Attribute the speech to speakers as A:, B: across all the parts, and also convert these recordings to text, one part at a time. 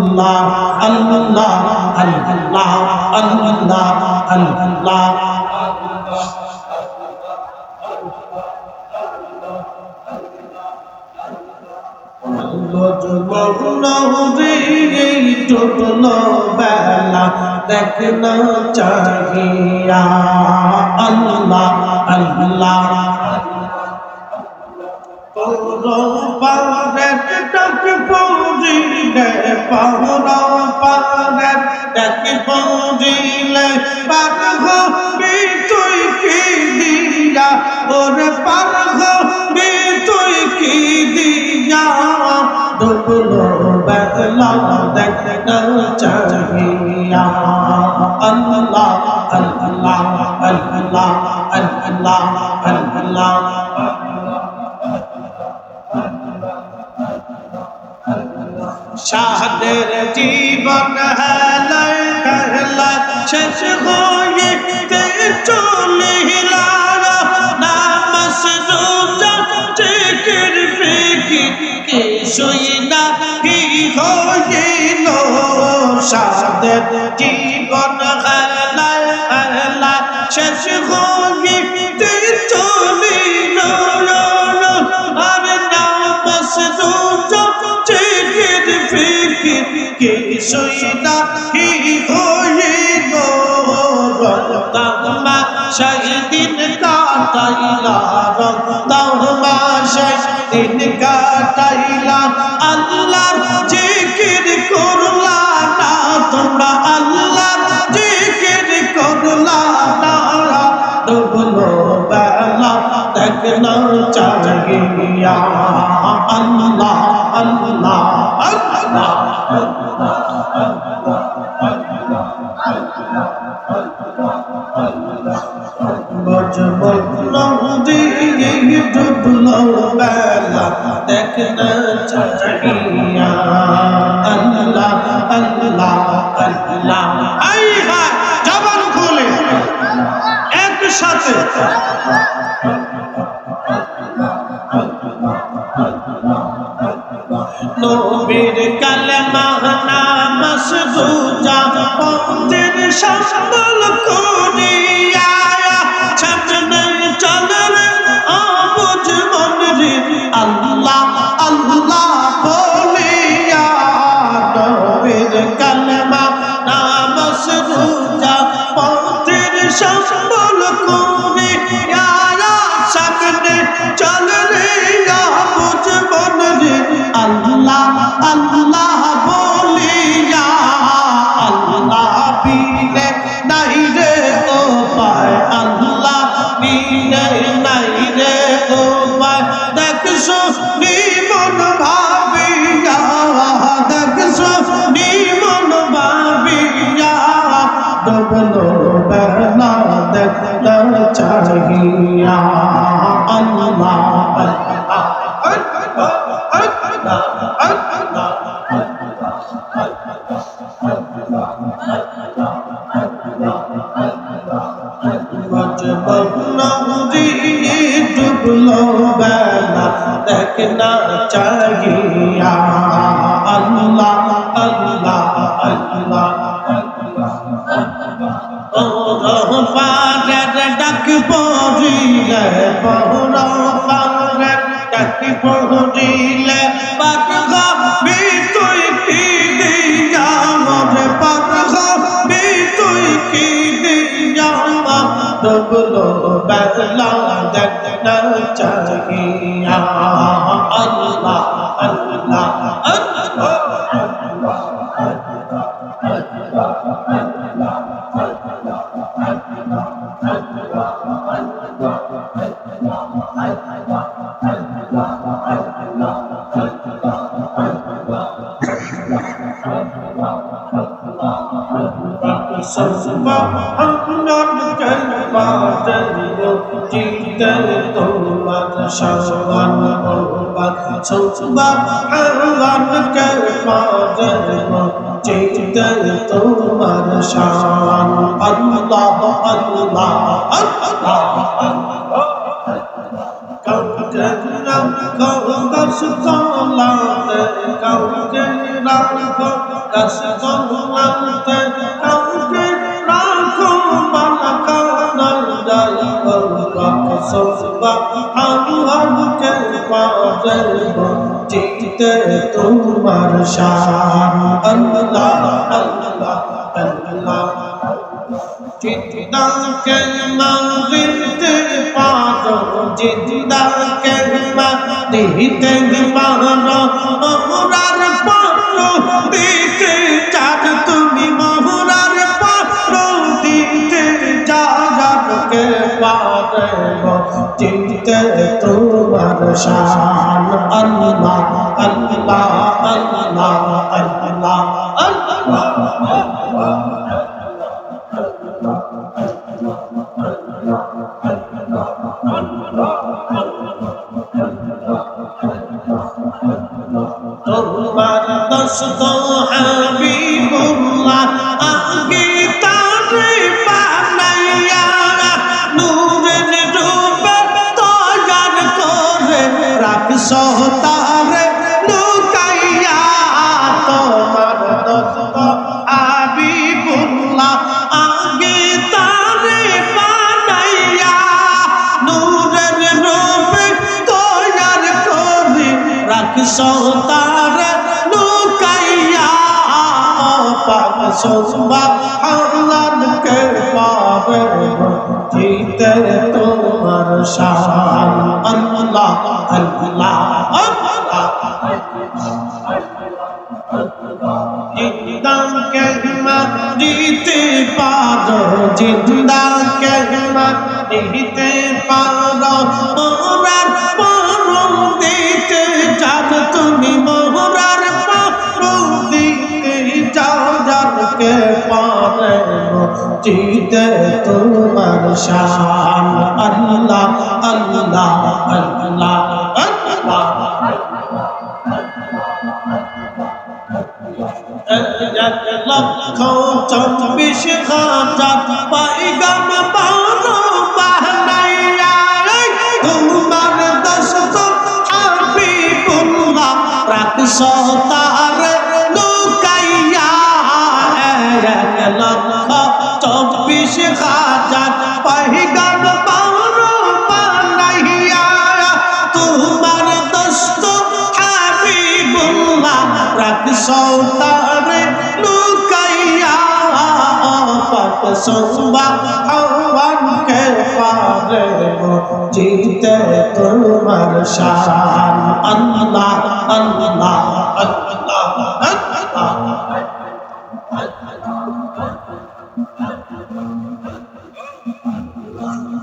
A: আল্লাহ আল্লাহ আল্লাহ আল্লাহ বেলা দেখনা চাহিয়া আল্লাহ আল্লাহ পারে ডাক পৌঁজিলে পাহরা পারে ডাক পৌঁজিলে পার হবি তুই কি দিয়া ওরে পার হবি তুই কি দিয়া ডুবলো বেলা দেখনা চাহিয়া আল্লাহ আল্লাহ আল্লাহ আল্লাহ আল্লাহ শাহাদের জীবন হেলায় হেলায় শেষ হইতে চলিলা নামাজ রোজা জিকির ফিকির কিছুই নাহি হইল শাহাদের জীবন হেলায় হেলায় শেষ হইতে চলিল আর নামাজ রোজা কিছুই নাহি হইল রমজান সেদিন কাটাইলা রমজান সেদিন কাটাইলা আল্লাহর জিকির করলা না তোমরা আল্লাহর জিকির করলা না ডুবলো বেলা দেখনা চাহিয়া আল্লাহ আল্লাহ আল্লাহ নদী ডুবলো বেলা দেখনা চাহিয়া আল্লাহ আল্লাহ আল্লাহ আই হায় জবান খুলে একসাথে নবীর কালেমা নামাজ রোজা পথের সম্বল করিয়া সামনে চলে অবুঝ মন রে আল্লাহ আল্লাহ বলিয়া নবীর কালেমা নামাজ রোজা পথের সম্বল করিয়া সামনে চলে অবুঝ মন রে আল্লাহ আল্লাহ বলিয়া আল্লাহ বিনে নাই রে ও পায় আল্লাহ বিনে নাই রে ও পায় দেখছো নিমন ভাবিয়া দেখছো নিমন ভাবিয়া ডুবলো বেলা দেখনা চাহিয়া আল্লাহ ডুবলো বেলা দেখনা চাহিয়া আল্লাহ আল্লাহ আল্লাহ ও পারের ডাক পড়িলে বহরা পারের ডাক পড়িলে পারবি তুই কি দিয়া মরে পারবি তুই কি দিয়া ডুবলো বেলা দেখনা চাহিয়া আল্লাহ আল্লাহ আল্লাহ তোমার শান আল্লাহ আল্লাহ আল্লাহ কাউকে রাখো রাসূলুল্লাহতে কাউকে রাখো বালাকা দয়াল রাখো সুবহানাল্লাহকে পাজব চিতে তোমার শান আল্লাহ আল্লাহ আল্লাহ জিন্দা কে মানতে পারো জিন্দা কে মানতে পারো মোহরার পারো দিতে চাঁদ তুমি মোহরার পারো দিতে যাকে পারো চিনতে তোমার শান আল্লাহ আল্লাহ আল্লাহ আল্লাহ আল্লাহ তোমার দস্ত হাবিবুল্লাহ আগে তারে বানাইয়া নূরের রূপে তৈয়ার করে রাখছো তারে লুকাইয়া তোমার দস্ত হাবিবুল্লাহ আগে তারে বানাইয়া নূরের রূপে তৈয়ার করে রাখছো তারে লুকাইয়া পাক সুবহানাল্লাহকে পাবে জিতে তোমার শান আল্লাহ আল্লাহ আল্লাহ জিন্দা কেলমা দিতে পারো জিন্দা কেলমা দিতে পারো মোহরার পারো দিতে চাঁদ তুমি মোহরার পারো দিতে যাও যাকে পারে জিতে তোমার শান আল্লাহ আল্লাহ আল্লাহ আল্লাহ লক্ষ 24,000 পাইগাম বানো বানাইয়া তোমার দস্ত হাবিবুল্লাহ রাখছো তারে লুকাইয়া লক্ষ 24,000 পাইগাম বানো বানাইয়া তোমার দস্ত হাবিবুল্লাহ রাখছো তারে লুকাইয়া পাক সুবহানাল্লাহকে পারে জিতে তোমার শান আল্লাহ আল্লাহ আল্লাহ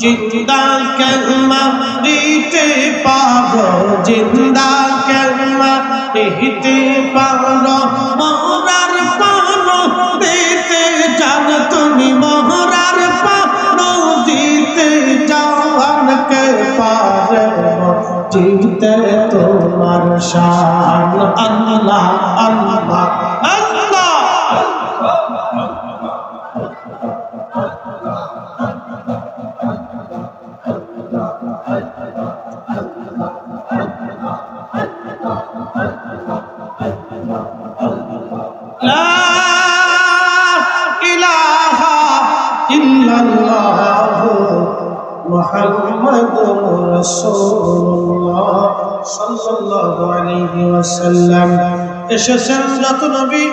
A: জিন্দা কেলমা দিতে পারো জিন্দা কেলমা দিতে পারো মোহরার পারো দিতে চান তুমি মোহরার পারো দিতে যাওয়ানকে পারে জিতে তোমার শান আল্লাহ আল্লাহ আল্লাহ মুহাম্মাদুর রাসূলুল্লাহ সাল্লাল্লাহু আলাইহি ওয়াসাল্লাম এসেছেন যত নবী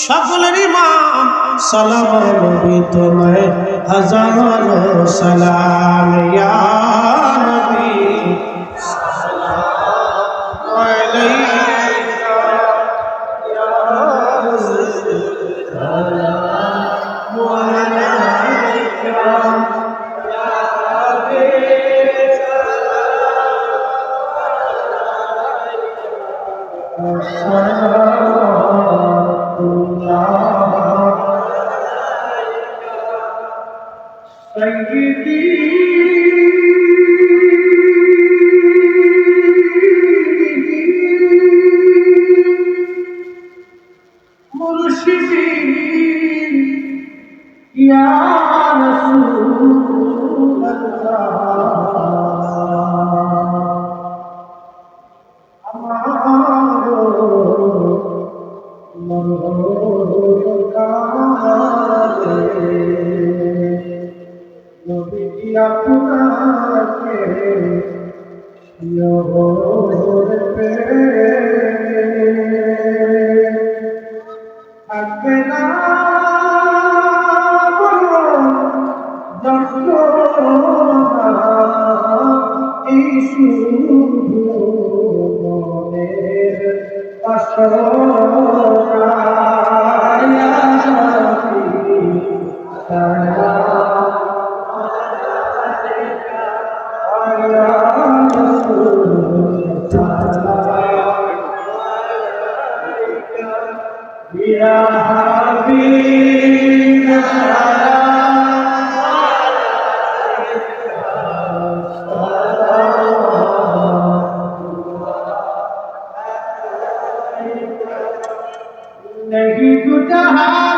A: সকলের ইমাম সালাম নবী তোমায় হাজারো সালাম ইয়া নবী সাল্লাল্লাহু আলাইকা ইয়া রাসূলুল্লাহ ওয়া আলাইকা নবীজি আপনাকে শিয়রে থাকবে না যন্ত্রণা এই শুধু মনের বাসনা Ya Habib नहीं तू जहाँ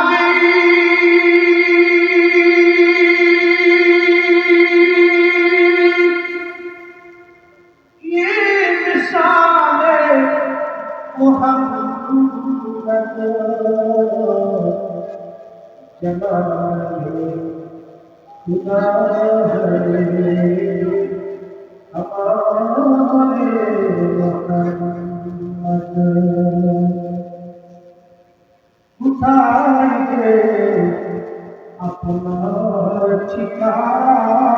A: ये मिसाल मोहम्मद जमाने खुदा है हमारे मोहम्मद उठाए अपना ठिकाना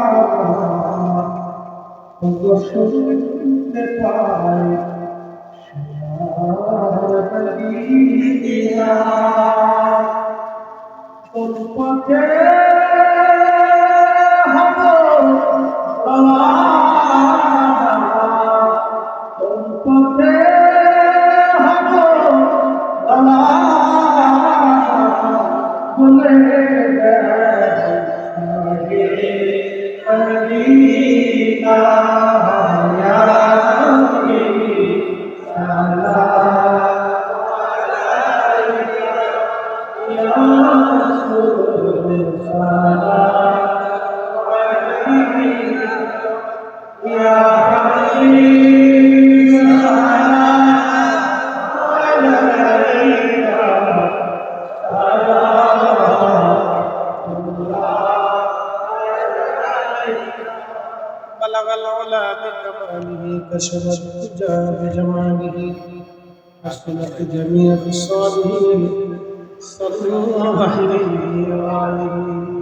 A: वो सुनते पाए मदीना तुम पथे हम तुम पथे हम भूले मदीना या بلغ العلا بكماله كشف الدجى بجماله حسنت جميع خصاله صلى الله عليه وآله